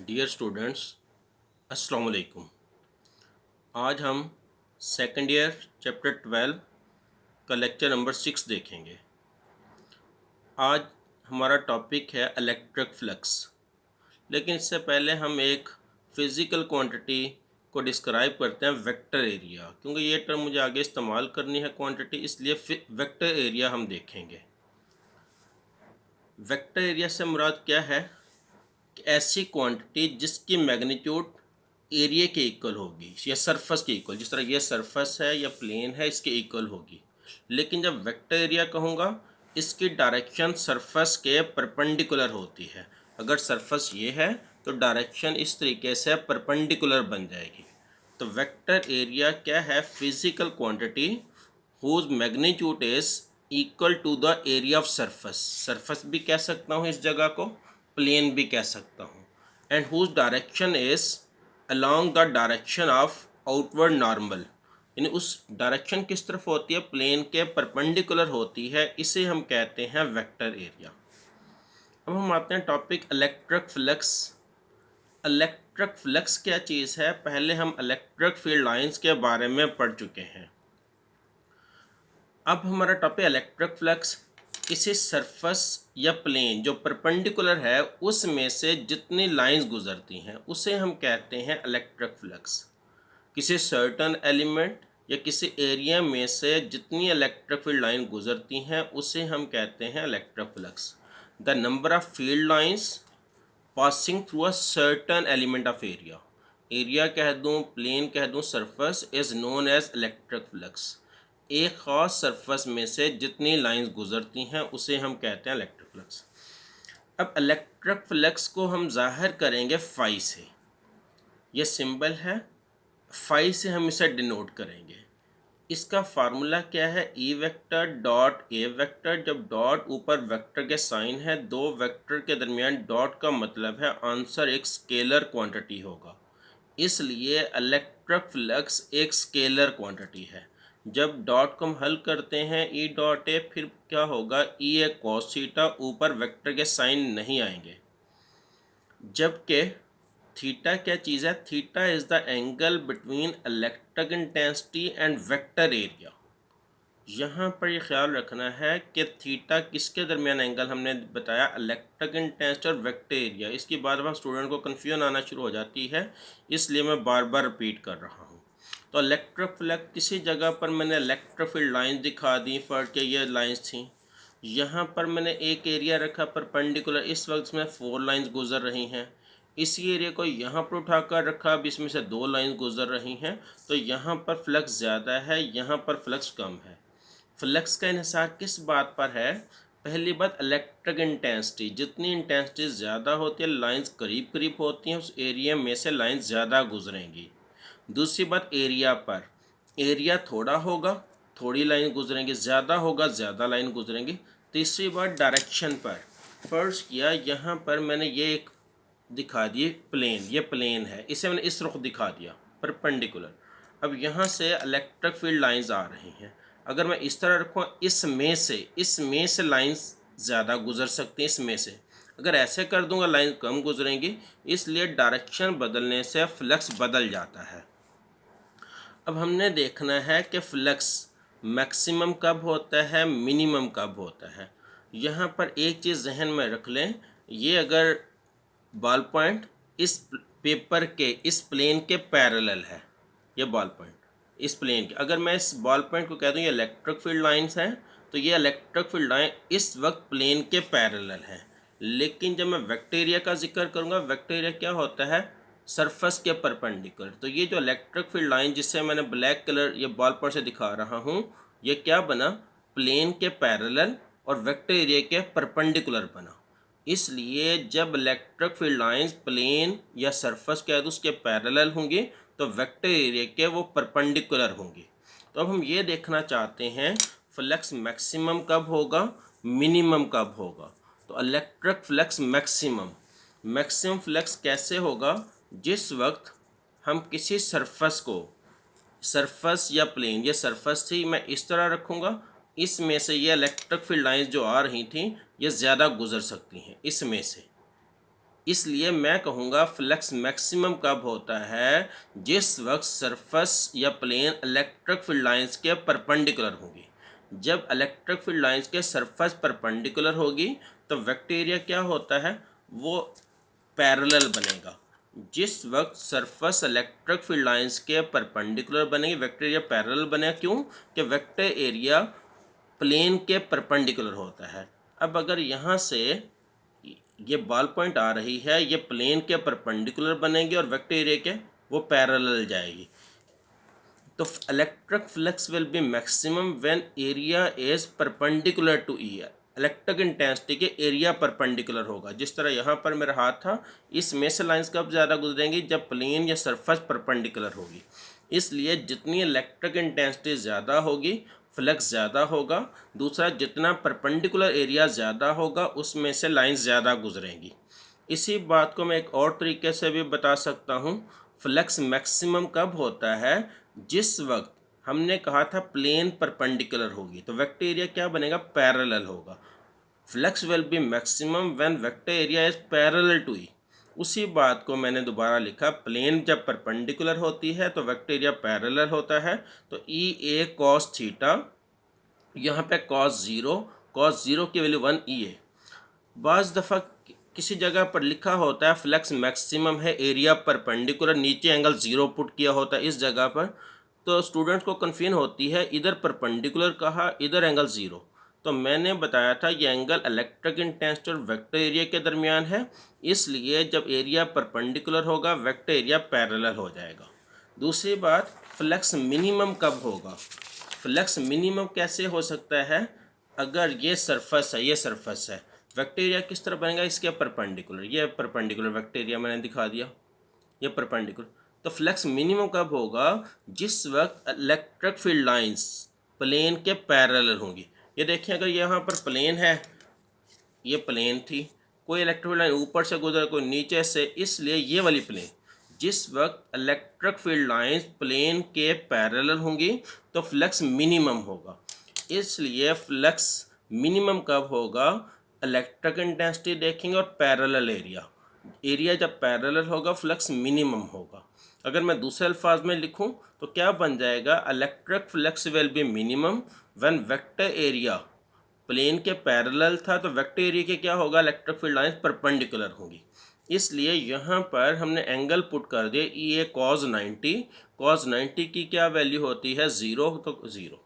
Dear students, अस्सलाम वालेकुम। आज हम सेकंड ईयर चैप्टर 12 का लेक्चर नंबर 6 देखेंगे। आज हमारा टॉपिक है इलेक्ट्रिक फ्लक्स। लेकिन इससे पहले हम एक फ़िज़िकल क्वांटिटी को डिस्क्राइब करते हैं, वेक्टर एरिया। क्योंकि ये टर्म मुझे आगे इस्तेमाल करनी है क्वांटिटी, इसलिए वेक्टर एरिया हम देखेंगे। वेक्टर एरिया से मुराद क्या है कि ऐसी क्वांटिटी जिसकी मैग्नीट्यूड एरिया के इक्वल होगी या सरफेस के इक्वल। जिस तरह ये सरफेस है या प्लेन है, इसके इक्वल होगी। लेकिन जब वेक्टर एरिया कहूँगा, इसकी डायरेक्शन सरफेस के परपेंडिकुलर होती है। अगर सरफेस ये है तो डायरेक्शन इस तरीके से परपेंडिकुलर बन जाएगी। तो वेक्टर एरिया क्या है? Physical quantity whose magnitude is equal to the area of surface. Surface भी कह सकता हूँ इस जगह को, प्लेन भी कह सकता हूँ। And whose direction is along the direction of outward normal. यानी उस डायरेक्शन किस तरफ होती है? प्लेन के परपेंडिकुलर होती है। इसे हम कहते हैं वेक्टर एरिया। अब हम आते हैं topic electric flux. Electric flux क्या चीज़ है? पहले हम इलेक्ट्रिक फील्ड लाइंस के बारे में पढ़ चुके हैं। अब हमारा टॉपिक इलेक्ट्रिक फ्लक्स। किसी सरफेस या प्लेन जो परपेंडिकुलर है उसमें से जितनी लाइंस गुजरती हैं उसे हम कहते हैं इलेक्ट्रिक फ्लक्स। किसी सर्टन एलिमेंट या किसी एरिया में से जितनी इलेक्ट्रिक फील्ड लाइन गुजरती हैं उसे हम कहते हैं electric flux. The number of field lines passing through a certain element of area, area कह दूँ, प्लेन कह दूँ, surface is known as electric flux. एक ख़ास सरफेस में से जितनी लाइंस गुजरती हैं उसे हम कहते हैं इलेक्ट्रिक फ्लक्स। अब इलेक्ट्रिक फ्लक्स को हम जाहिर करेंगे फाई से। ये सिंबल है, फाई से हम इसे डिनोट करेंगे। इसका फार्मूला क्या है? E vector dot A vector. जब डॉट ऊपर वेक्टर के साइन है, दो वेक्टर के दरमियान डॉट का मतलब है आंसर एक स्केलर क्वांटिटी होगा। इसलिए इलेक्ट्रिक फ्लक्स एक स्केलर क्वांटिटी है। जब डॉट को हम हल करते हैं ई डॉट ए, फिर क्या होगा? ई ए कॉस थीटा, ऊपर वेक्टर के साइन नहीं आएंगे। जबकि थीटा क्या चीज़ है? Theta is the angle between electric intensity and vector area. यहाँ पर ये ख्याल रखना है कि थीटा किसके दरमियान एंगल हमने बताया? इलेक्ट्रिक इंटेंसिटी और वेक्टर एरिया। इसकी बार बार स्टूडेंट को कन्फ्यूजन आना शुरू हो जाती है, इसलिए मैं बार बार रिपीट कर रहा हूँ। तो इलेक्ट्रिक फ्लक्स, किसी जगह पर मैंने इलेक्ट्रिक फील्ड लाइन्स दिखा दी पढ़ के, ये लाइन्स थी। यहाँ पर मैंने एक एरिया रखा परपेंडिकुलर, इस वक्त इसमें 4 लाइन्स गुजर रही हैं। इसी एरिया को यहाँ पर उठाकर रखा, अब इसमें से 2 लाइन्स गुजर रही हैं। तो यहाँ पर फ्लक्स ज़्यादा है, यहाँ पर फ्लक्स कम है। फ्लक्स का इन्हिसार किस बात पर है? पहली बात इलेक्ट्रिक इंटेंसिटी। जितनी इंटेंसिटी ज़्यादा होती है, लाइंस करीब करीब होती हैं, उस एरिया में से लाइंस ज़्यादा गुजरेंगी। दूसरी बात एरिया पर, एरिया थोड़ा होगा, थोड़ी लाइन गुजरेंगी, ज़्यादा होगा, ज़्यादा लाइन गुजरेंगी। तीसरी बात डायरेक्शन पर, फर्ज किया यहाँ पर मैंने ये एक दिखा दिए प्लेन, ये प्लेन है, इसे मैंने इस रुख दिखा दिया परपेंडिकुलर। अब यहाँ से इलेक्ट्रिक फील्ड लाइंस आ रही हैं। अगर मैं इस तरह रखूँ, इसमें से लाइंस ज़्यादा गुजर सकती हैं, इसमें से। अगर ऐसे कर दूंगा लाइन कम गुजरेंगी, इसलिए डायरेक्शन बदलने से फ्लक्स बदल जाता है। अब हमने देखना है कि फ्लक्स मैक्सिमम कब होता है, मिनिमम कब होता है। यहाँ पर एक चीज़ जहन में रख लें, ये अगर बॉल पॉइंट इस पेपर के इस प्लेन के पैरेलल है, ये बॉल पॉइंट इस प्लेन के, अगर मैं इस बॉल पॉइंट को कह दूँ ये इलेक्ट्रिक फील्ड लाइंस हैं, तो ये इलेक्ट्रिक फील्ड लाइन इस वक्त प्लेन के पैरेलल है। लेकिन जब मैं वेक्टर एरिया का जिक्र करूँगा, वेक्टर एरिया क्या होता है? सरफेस के परपेंडिकुलर। तो ये जो इलेक्ट्रिक फील्ड लाइन जिससे मैंने ब्लैक कलर ये बॉल पॉइंट से दिखा रहा हूँ, ये क्या बना? प्लेन के पैरेलल और वेक्टर एरिया के परपेंडिकुलर बना। इसलिए जब इलेक्ट्रिक फील्ड लाइंस प्लेन या सरफेस के उसके पैरेलल होंगी, तो वेक्टर एरिया के वो परपेंडिकुलर होंगी। तो अब हम ये देखना चाहते हैं फ्लक्स मैक्सिमम कब होगा, मिनिमम कब होगा। तो इलेक्ट्रिक फ्लक्स मैक्सिमम फ्लक्स कैसे होगा? जिस वक्त हम किसी सरफेस को, सरफेस या प्लेन, ये सरफेस थी, मैं इस तरह रखूँगा, इसमें से ये इलेक्ट्रिक फील्ड लाइंस जो आ रही थी ये ज़्यादा गुजर सकती हैं इसमें से। इसलिए मैं कहूँगा फ्लक्स मैक्सिमम कब होता है, जिस वक्त सरफेस या प्लेन इलेक्ट्रिक फील्ड लाइंस के परपेंडिकुलर होगी। जब इलेक्ट्रिक फील्ड लाइंस के सरफेस परपेंडिकुलर होगी तो वेक्टर एरिया क्या होता है, वो पैरेलल बनेगा। जिस वक्त सरफेस इलेक्ट्रिक फील्ड लाइंस के परपेंडिकुलर बनेगी, वेक्टर एरिया पैरेलल बनेगा। क्यों? कि वेक्टर एरिया प्लेन के परपेंडिकुलर होता है। अब अगर यहाँ से ये बॉल पॉइंट आ रही है, ये प्लेन के परपेंडिकुलर बनेगी और वेक्टर एरिया के वो पैरेलल जाएगी, तो electric flux will be maximum when area is perpendicular to E. Electric intensity के एरिया परपेंडिकुलर होगा। जिस तरह यहाँ पर मेरा हाथ था, इसमें से लाइंस कब ज़्यादा गुजरेंगी, जब प्लेन या सरफेस परपेंडिकुलर होगी। इसलिए जितनी इलेक्ट्रिक इंटेंसिटी ज़्यादा होगी, फ्लक्स ज़्यादा होगा। दूसरा, जितना परपेंडिकुलर एरिया ज़्यादा होगा, उसमें से लाइंस ज़्यादा गुजरेंगी। इसी बात को मैं एक और तरीके से भी बता सकता हूँ। फ्लक्स मैक्सिमम कब होता है, जिस वक्त हमने कहा था प्लेन परपेंडिकुलर होगी, तो वेक्टर एरिया क्या बनेगा, पैरेलल होगा। Flux will be maximum when vector area is parallel to E. उसी बात को मैंने दोबारा लिखा, प्लेन जब परपेंडिकुलर होती है तो वेक्टर एरिया पैरेलल होता है। तो ई ए कॉस थीटा, यहाँ पे कॉस ज़ीरो की वैल्यू 1 ई ए। बाज़ दफ़ा किसी जगह पर लिखा होता है फ्लक्स मैक्सिमम है, एरिया परपेंडिकुलर, नीचे एंगल 0 पुट किया होता है इस जगह पर, तो स्टूडेंट्स को कन्फ्यूजन होती है, इधर परपेंडिकुलर कहा, इधर एंगल 0। तो मैंने बताया था ये एंगल इलेक्ट्रिक इंटेंसिटी और वेक्टर एरिया के दरमियान है। इसलिए जब एरिया परपेंडिकुलर होगा, वेक्टर एरिया पैरेलल हो जाएगा। दूसरी बात, फ्लक्स मिनिमम कब होगा। फ्लक्स मिनिमम कैसे हो सकता है, अगर ये सरफेस है, ये सरफेस है, वेक्टर एरिया किस तरह बनेगा, इसके परपेंडिकुलर, ये परपेंडिकुलर वेक्टर एरिया मैंने दिखा दिया, ये परपेंडिकुलर। तो फ्लक्स मिनिमम कब होगा, जिस वक्त इलेक्ट्रिक फील्ड लाइंस प्लेन के पैरेलल होंगी। ये देखिए, अगर यहाँ पर प्लेन है, ये प्लेन थी, कोई इलेक्ट्रिक फील्ड लाइन ऊपर से गुजर, कोई नीचे से, इसलिए ये वाली प्लेन, जिस वक्त इलेक्ट्रिक फील्ड लाइंस प्लेन के पैरेलल होंगी तो फ्लक्स मिनिमम होगा। इसलिए फ्लक्स मिनिमम कब होगा, इलेक्ट्रिक इंटेंसिटी देखेंगे और पैरेलल एरिया, एरिया जब पैरेलल होगा फ्लक्स मिनिमम होगा। अगर मैं दूसरे अल्फाज में लिखूं तो क्या बन जाएगा, electric flux will be minimum when vector area plane के पैरेलल था, तो वेक्टर एरिया के क्या होगा, इलेक्ट्रिक फील्ड लाइंस परपेंडिकुलर होंगी। इसलिए यहाँ पर हमने एंगल पुट कर दिया ई ए कॉस 90। कॉस 90 की क्या वैल्यू होती है, 0, तो 0।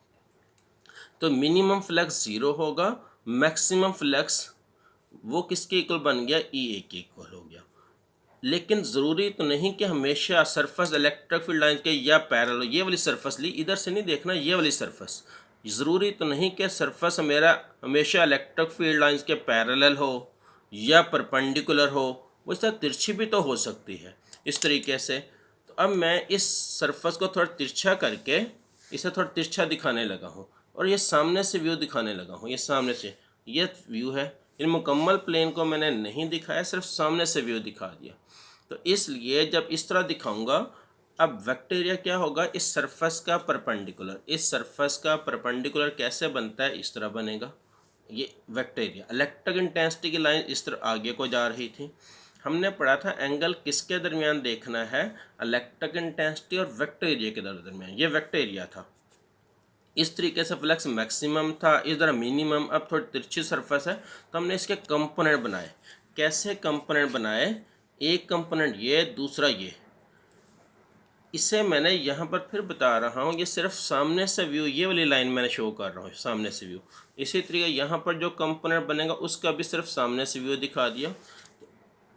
तो मिनिमम फ्लक्स 0 होगा, मैक्सिमम फ्लक्स वो किसके इक्वल बन गया, ई ए के इक्वल हो गया। लेकिन ज़रूरी तो नहीं कि हमेशा सरफेस इलेक्ट्रिक फील्ड लाइन के या पैरेलल, ये वाली सरफेस ली, इधर से नहीं देखना, ये वाली सरफेस, ज़रूरी तो नहीं कि सरफेस मेरा हमेशा इलेक्ट्रिक फील्ड लाइंस के पैरेलल हो या परपेंडिकुलर हो, वो इस तरह तिरछी भी तो हो सकती है इस तरीके से। तो अब मैं इस सरफेस को थोड़ा तिरछा करके इसे थोड़ा तिरछा दिखाने लगा हूँ और ये सामने से व्यू दिखाने लगा हूँ। ये सामने से ये व्यू है, इन मुकम्मल प्लेन को मैंने नहीं दिखाया, सिर्फ सामने से व्यू दिखा दिया। तो इसलिए जब इस तरह दिखाऊंगा, अब वेक्टर एरिया क्या होगा, इस सरफेस का परपेंडिकुलर, इस सरफेस का परपेंडिकुलर कैसे बनता है, इस तरह बनेगा। ये वेक्टर एरिया, इलेक्ट्रिक इंटेंसिटी की लाइन इस तरह आगे को जा रही थी। हमने पढ़ा था एंगल किसके दरमियान देखना है, इलेक्ट्रिक इंटेंसिटी और वेक्टर एरिया के दरमियान, ये वेक्टर एरिया था। इस तरीके से फ्लक्स मैक्सिमम था, इस तरह मिनिमम। अब थोड़ी तिरछी सरफेस है तो हमने इसके कंपोनेंट बनाए। कैसे कंपोनेंट बनाए, एक कंपोनेंट ये, दूसरा ये। इसे मैंने यहाँ पर फिर बता रहा हूँ, ये सिर्फ सामने से व्यू, ये वाली लाइन मैंने शो कर रहा हूँ सामने से व्यू। इसी तरीके यहाँ पर जो कंपोनेंट बनेगा उसका भी सिर्फ सामने से व्यू दिखा दिया।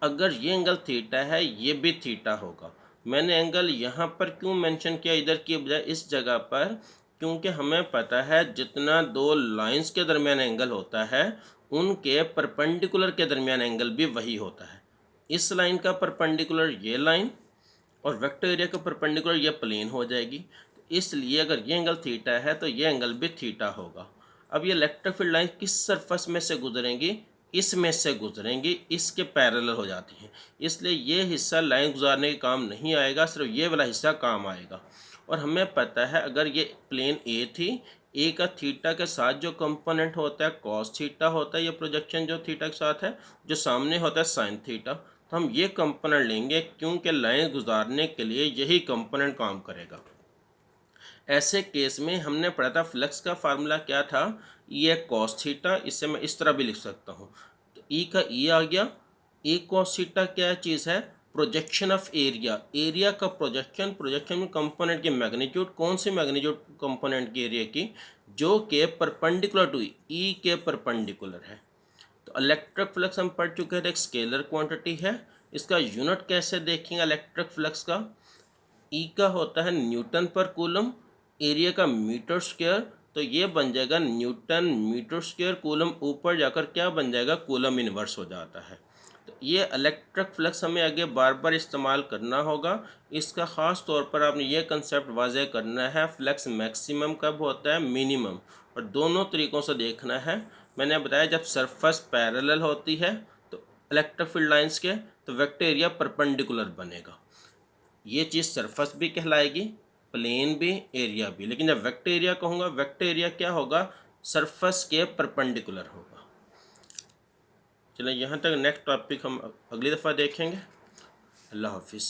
अगर ये एंगल थीटा है, ये भी थीटा होगा। मैंने एंगल यहाँ पर क्यों मेंशन किया इधर की बजाय इस जगह पर, क्योंकि हमें पता है जितना दो लाइंस के दरमियान एंगल होता है, उनके परपेंडिकुलर के दरमियान एंगल भी वही होता है। इस लाइन का परपेंडिकुलर ये लाइन और वेक्टर एरिया का परपेंडिकुलर ये प्लेन हो जाएगी। तो इसलिए अगर ये एंगल थीटा है तो ये एंगल भी थीटा होगा। अब ये इलेक्ट्रिक फील्ड लाइन किस सरफेस में से गुजरेंगी, इसमें से गुजरेंगी, इसके पैरेलल हो जाती हैं। इसलिए ये हिस्सा लाइन गुजारने के काम नहीं आएगा, सिर्फ ये वाला हिस्सा काम आएगा। और हमें पता है अगर ये प्लेन ए थी, ए का थीटा के साथ जो कंपोनेंट होता है कॉस थीटा होता है, ये प्रोजेक्शन जो थीटा के साथ है, जो सामने होता है साइन थीटा। तो हम ये कंपोनेंट लेंगे क्योंकि लाइन गुजारने के लिए यही कंपोनेंट काम करेगा। ऐसे केस में हमने पढ़ा था फ्लक्स का फार्मूला क्या था, ई है कॉस थीटा, इसे मैं इस तरह भी लिख सकता हूँ। तो ई का ई आ गया। ए कॉस थीटा क्या चीज़ है, प्रोजेक्शन ऑफ एरिया, एरिया का प्रोजेक्शन, प्रोजेक्शन में कंपोनेंट की मैग्नीट्यूड, कौन सी मैग्नीट्यूड कंपोनेंट की एरिया की, जो के परपेंडिकुलर टू ई के परपेंडिकुलर है। तो इलेक्ट्रिक फ्लक्स हम पढ़ चुके हैं, एक स्केलर क्वांटिटी है। इसका यूनिट कैसे देखेंगे इलेक्ट्रिक फ्लक्स का, ई का होता है न्यूटन पर कूलम, एरिया का मीटर स्क्वायर, तो ये बन जाएगा न्यूटन मीटर स्क्वायर, कूलम ऊपर जाकर क्या बन जाएगा, कूलम इन्वर्स हो जाता है। तो ये इलेक्ट्रिक फ्लक्स हमें आगे बार बार इस्तेमाल करना होगा। इसका ख़ास तौर पर आपने ये कंसेप्ट वाज़ेह करना है, फ्लक्स मैक्सिमम कब होता है, मिनिमम, और दोनों तरीक़ों से देखना है। मैंने बताया जब सरफेस पैरेलल होती है तो इलेक्ट्रिक फील्ड लाइंस के, तो वेक्टर एरिया परपेंडिकुलर बनेगा। ये चीज़ सरफेस भी कहलाएगी, प्लेन भी, एरिया भी। लेकिन जब वेक्टर एरिया कहूँगा, वेक्टर एरिया क्या होगा, सरफेस के परपेंडिकुलर होगा। चलिए यहाँ तक, नेक्स्ट टॉपिक हम अगली दफ़ा देखेंगे। अल्लाह हाफिज़।